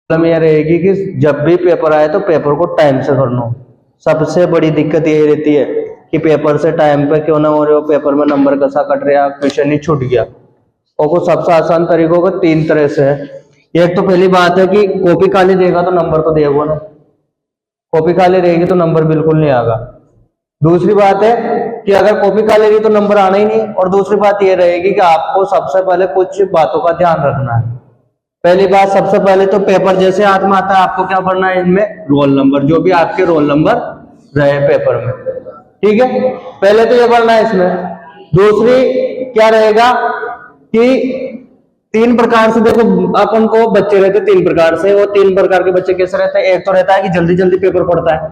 Problem यह रहेगी कि जब भी पेपर आए तो पेपर को टाइम से करना। सबसे बड़ी दिक्कत यही रहती है कि पेपर से टाइम पे क्यों ना हो रहे हो, पेपर में नंबर कैसा कट रहा, क्वेश्चन ही छूट गया। और को सबसे आसान तरीकों का 3 तरह से है। एक तो पहली बात है कि कॉपी खाली देगा तो नंबर तो देगा ना, कॉपी खाली रहेगी तो नंबर बिल्कुल नहीं आएगा। दूसरी बात है कि अगर कॉपी खाली रही तो नंबर आना ही नहीं। और दूसरी बात यह रहेगी कि आपको सबसे पहले कुछ बातों का ध्यान रखना है। पहली बात, सबसे पहले तो पेपर जैसे हाथ में आता है आपको क्या पढ़ना है, इनमें रोल नंबर, जो भी आपके रोल नंबर रहे पेपर में, ठीक है, पहले तो ये पढ़ना है इसमें। दूसरी क्या रहेगा कि 3 प्रकार से, देखो अपन को बच्चे रहते 3 प्रकार से। वो 3 प्रकार के बच्चे कैसे रहते हैं? एक तो रहता है कि जल्दी जल्दी पेपर पढ़ता है,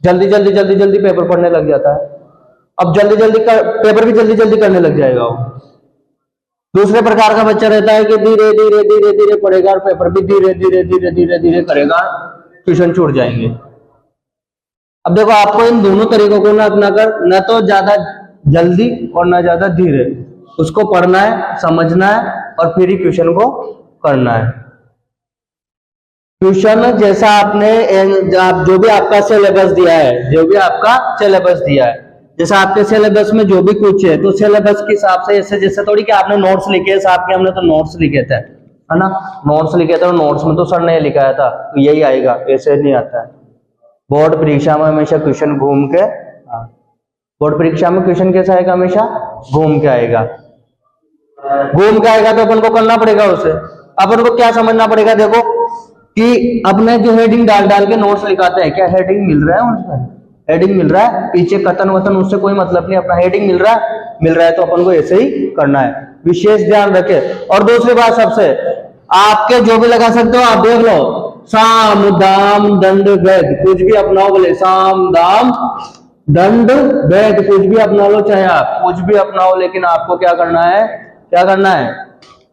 जल्दी जल्दी पेपर पढ़ने लग जाता है। अब जल्दी जल्दी पेपर भी जल्दी जल्दी करने लग जाएगा वो। दूसरे प्रकार का बच्चा रहता है कि धीरे धीरे पढ़ेगा और पेपर भी धीरे धीरे करेगा, ट्यूशन छूट जाएंगे। अब देखो आपको इन दोनों तरीकों को ना अपनाकर, न तो ज्यादा जल्दी और ना ज्यादा धीरे, उसको पढ़ना है, समझना है और फिर ही ट्यूशन को करना है। ट्यूशन जैसा आपने जो भी आपका सिलेबस दिया है, जो भी आपका सिलेबस दिया है, जैसे आपके सिलेबस में जो भी कुछ है तो सिलेबस के हिसाब से, ऐसे जैसे थोड़ी कि आपने नोट्स लिखे, साहब के हमने तो नोट्स लिखे थे, है ना, नोट्स लिखे थे और नोट्स में तो सर ने लिखाया था तो यही आएगा, ऐसे नहीं आता है। बोर्ड परीक्षा में हमेशा क्वेश्चन घूम के, बोर्ड परीक्षा में क्वेश्चन कैसा आएगा? हमेशा घूम के आएगा। घूम के आएगा तो अपन को करना पड़ेगा उसे। अपन को क्या समझना पड़ेगा? देखो कि अपने जो हेडिंग डाल डाल के नोट्स लिखाते हैं, क्या हेडिंग मिल रहा है उसमें? हेडिंग मिल रहा है, पीछे कथन वतन उससे कोई मतलब नहीं, अपना हेडिंग मिल रहा है तो अपन को ऐसे ही करना है, विशेष ध्यान रखे। और दूसरी बात, सबसे आपके जो भी लगा सकते हो आप देख लो, साम दाम दंड भेद, कुछ भी अपनाओ, बोले साम दाम दंड भेद, कुछ भी अपना लो, चाहे आप कुछ भी अपनाओ, लेकिन आपको क्या करना है? क्या करना है?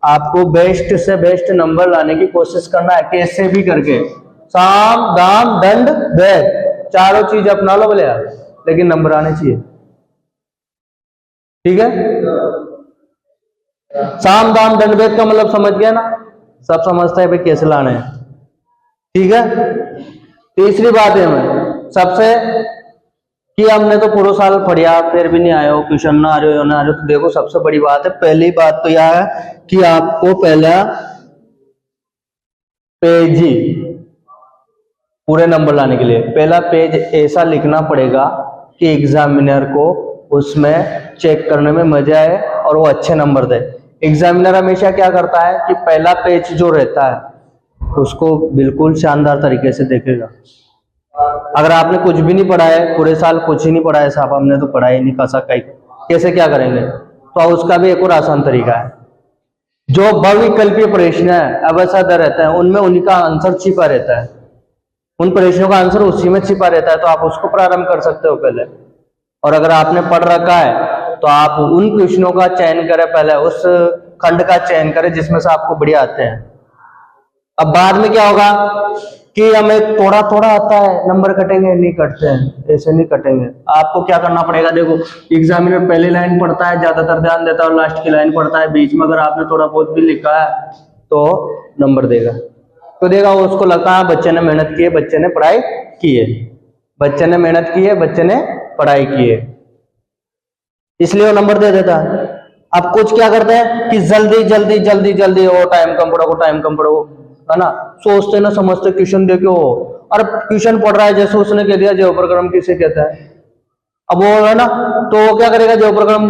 आपको बेस्ट से बेस्ट नंबर लाने की कोशिश करना है, कैसे भी करके। साम दाम दंड भेद, चारों चीज अपना लो बोले यार, लेकिन नंबर आने चाहिए, ठीक है। साम दाम दंड भेद का मतलब समझ गया ना? सब समझता है भाई कैसे लाने हैं, ठीक है। तीसरी बात है हमें सबसे कि हमने तो पूरा साल पढ़िया फिर भी नहीं आए हो, क्वेश्चन ना आ रहे हो, ना आ रहे हो, तो देखो सबसे बड़ी बात है, पहली बात तो यह है कि आपको पहला पेज ही, पूरे नंबर लाने के लिए पहला पेज ऐसा लिखना पड़ेगा कि एग्जामिनर को उसमें चेक करने में मजा आए और वो अच्छे नंबर दे। एग्जामिनर हमेशा क्या करता है कि पहला पेज जो रहता है उसको बिल्कुल शानदार तरीके से देखेगा। अगर आपने कुछ भी नहीं पढ़ा है, पूरे साल कुछ ही नहीं पढ़ा है, साहब हमने तो पढ़ा ही नहीं कसा, कैसे क्या करेंगे? तो उसका भी एक और आसान तरीका है, जो बहुविकल्पीय प्रश्न है अवसाद रहता है उनमें उन्हीं का आंसर छिपा रहता है, उन प्रश्नों का आंसर उसी में छिपा रहता है, तो आप उसको प्रारंभ कर सकते हो पहले। और अगर आपने पढ़ रखा है तो आप उन क्वेश्चनों का चयन करें, पहले उस खंड का चयन करें जिसमें से आपको बढ़िया आते हैं। अब बाद में क्या होगा कि हमें थोड़ा थोड़ा आता है, नंबर कटेंगे? नहीं कटते हैं, ऐसे नहीं कटेंगे। आपको क्या करना पड़ेगा? देखो एग्जामिनर पहली लाइन पढ़ता है, ज्यादातर ध्यान देता है, और लास्ट की लाइन पढ़ता है, बीच में अगर आपने थोड़ा बहुत भी लिखा है तो नंबर देगा, तो देगा। उसको लगता है बच्चे ने मेहनत की है, बच्चे ने पढ़ाई की है, बच्चे ने मेहनत की है, बच्चे ने पढ़ाई की है, इसलिए वो नंबर दे देता है। अब कुछ क्या करते हैं कि जल्दी जल्दी जल्दी जल्दी वो टाइम कम पढ़ो, टाइम कम पढ़ो, है ना, सोचते ना समझते क्वेश्चन देखे हो, और क्वेश्चन पढ़ रहा है जैसे उसने कह दिया जय प्रक्रम किसे कहता है। अब वो है ना, तो वो क्या करेगा? जय प्रक्रम,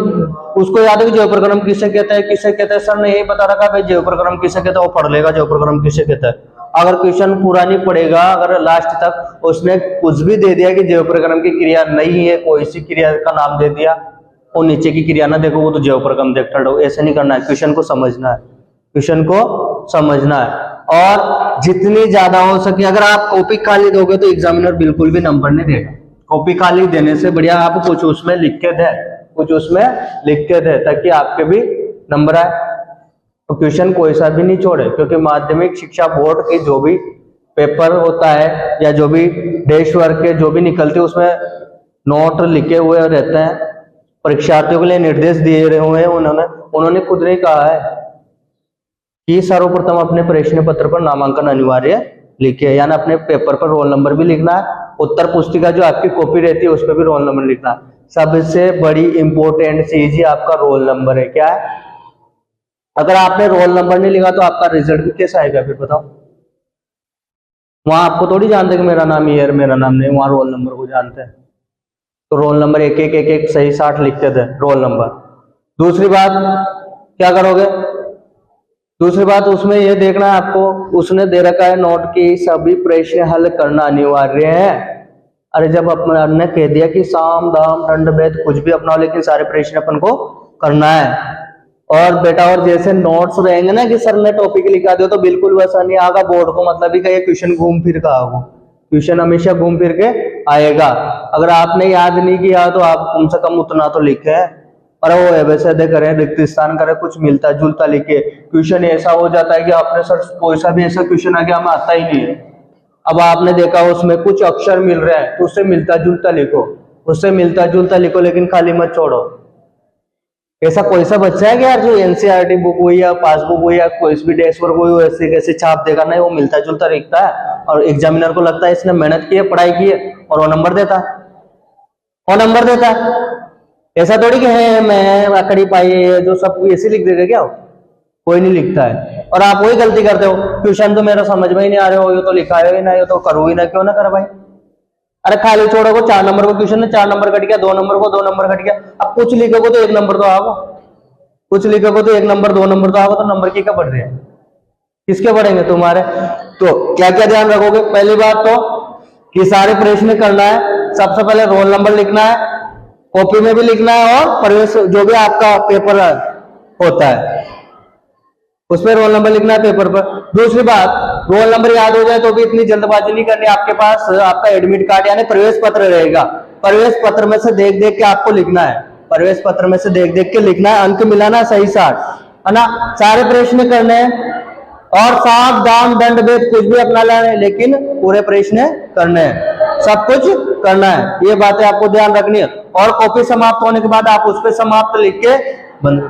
उसको याद है कि जय प्रक्रम किसे कहता है, किसे कहता है, सर ने यही बता रखा भाई जय प्रक्रम किसे कहता है, वो पढ़ लेगा जय प्रक्रम किसे कहता है। अगर क्वेश्चन पूरा नहीं पढ़ेगा, अगर लास्ट तक उसने कुछ भी दे दिया कि जय प्रक्रम की क्रिया नहीं है, कोई सी क्रिया का नाम दे दिया, और नीचे की क्रिया ना देखो, वो तो जय प्रक्रम देखता रहो, ऐसे नहीं करना है। क्वेश्चन को समझना है, क्वेश्चन को समझना है, और जितनी ज्यादा हो सके, अगर आप कॉपी खाली दोगे तो एग्जामिनर बिल्कुल भी नंबर नहीं देगा। कॉपी खाली देने से बढ़िया आप कुछ उसमें लिख के दे, कुछ उसमें लिख के दे, ताकि आपके भी नंबर आए। तो क्वेश्चन कोई सा भी नहीं छोड़े, क्योंकि माध्यमिक शिक्षा बोर्ड के जो भी पेपर होता है या जो भी डेस्क वर्क के जो भी निकलते हैं उसमें नोट लिखे हुए रहते हैं, परीक्षार्थियों के लिए निर्देश दिए हुए हैं उन्होंने खुद ने कहा है कि सर्वप्रथम अपने प्रश्न पत्र पर नामांकन अनिवार्य लिखिए, यानी अपने पेपर पर रोल नंबर भी लिखना है, उत्तर पुस्तिका जो आपकी कॉपी रहती है उस पर भी रोल नंबर लिखना है। सबसे बड़ी इंपॉर्टेंट चीज ही आपका रोल नंबर है। क्या है? अगर आपने रोल नंबर नहीं लिखा तो आपका रिजल्ट भी कैसा आएगा फिर बताओ? वहां आपको थोड़ी जानते कि मेरा नाम ये है, मेरा नाम नहीं, वहां रोल नंबर को जानते हैं। तो रोल नंबर एक एक एक एक सही 60 लिखते थे रोल नंबर। दूसरी बात क्या करोगे? दूसरी बात उसमें यह देखना है आपको, उसने दे रखा है नोट की सभी प्रश्न हल करना अनिवार्य है। अरे जब अपन ने कह दिया कि साम दाम दंड भेद कुछ भी अपनाओ, लेकिन सारे प्रश्न अपन को करना है। और बेटा और जैसे नोट्स रहेंगे ना कि सर ने टॉपिक लिखा दिया, तो बिल्कुल वैसा नहीं आएगा बोर्ड को, मतलब ही कहीं क्वेश्चन घूम फिर का आएगा। क्वेश्चन हमेशा घूम फिर के आएगा। अगर आपने याद नहीं किया तो आप कम से कम उतना तो लिखे, और वो एबेसेडे करें, रिक्त स्थान करें, कुछ मिलता जुलता लिखे। क्वेश्चन ऐसा हो जाता है कि आपने सर कोई सा भी ऐसा क्वेश्चन आ गया हमें आता ही नहीं है, अब आपने देखा उसमें कुछ अक्षर मिल रहे हैं तो उससे मिलता जुलता लिखो, उससे मिलता जुलता लिखो, लेकिन खाली मत छोड़ो। ऐसा कोई सा बच्चा है कि यार जो एनसीईआरटी बुक हुई या पासबुक हुई या कोई भी डेस्क वर्क हुई ऐसे कैसे छाप देगा? नहीं, वो मिलता जुलता लिखता है और एग्जामिनर को लगता है इसने मेहनत की है, पढ़ाई की है, और वो नंबर देता है, वो नंबर देता है। ऐसा थोड़ी कि है मैं अकड़ी पाई है जो सब ऐसे लिख देगा क्या? कोई नहीं लिखता है। और आप वही गलती करते हो, क्वेश्चन तो मेरा समझ में ही नहीं आ रहा हो, ये तो लिखा है ही ना, ये तो करो ही ना, क्यों ना कर भाई? अरे खाली छोड़ो को 4 नंबर को क्वेश्चन है, 4 नंबर कट गया, 2 नंबर को 2 नंबर कट गया। अब कुछ लिखोगे तो 1 नंबर तो आओ, कुछ लिखोगे तो 1 नंबर 2 नंबर तो आओ, तो नंबर की क्या बढ़ रहे हैं? किसके बढ़ेंगे? तुम्हारे। तो क्या क्या ध्यान रखोगे? पहली बात तो कि सारे प्रश्न करना है, सबसे पहले रोल नंबर लिखना है, कॉपी में भी लिखना है, और प्रवेश जो भी आपका पेपर होता है उसमें रोल नंबर लिखना है पेपर पर। दूसरी बात, रोल नंबर याद हो जाए तो भी इतनी जल्दबाजी नहीं करनी। आपके पास आपका एडमिट कार्ड यानी प्रवेश पत्र रहेगा, प्रवेश पत्र में से देख देख के आपको लिखना है, प्रवेश पत्र में से देख देख के लिखना है, अंक मिलाना सही 60 है ना। सारे प्रश्न करने हैं, और साम दाम दंड भेद कुछ भी अपना लेना है, लेकिन पूरे प्रश्न करने हैं, सब कुछ करना है। ये बातें आपको ध्यान रखनी है। और कॉपी समाप्त होने के बाद आप उस पर समाप्त लिख के बंद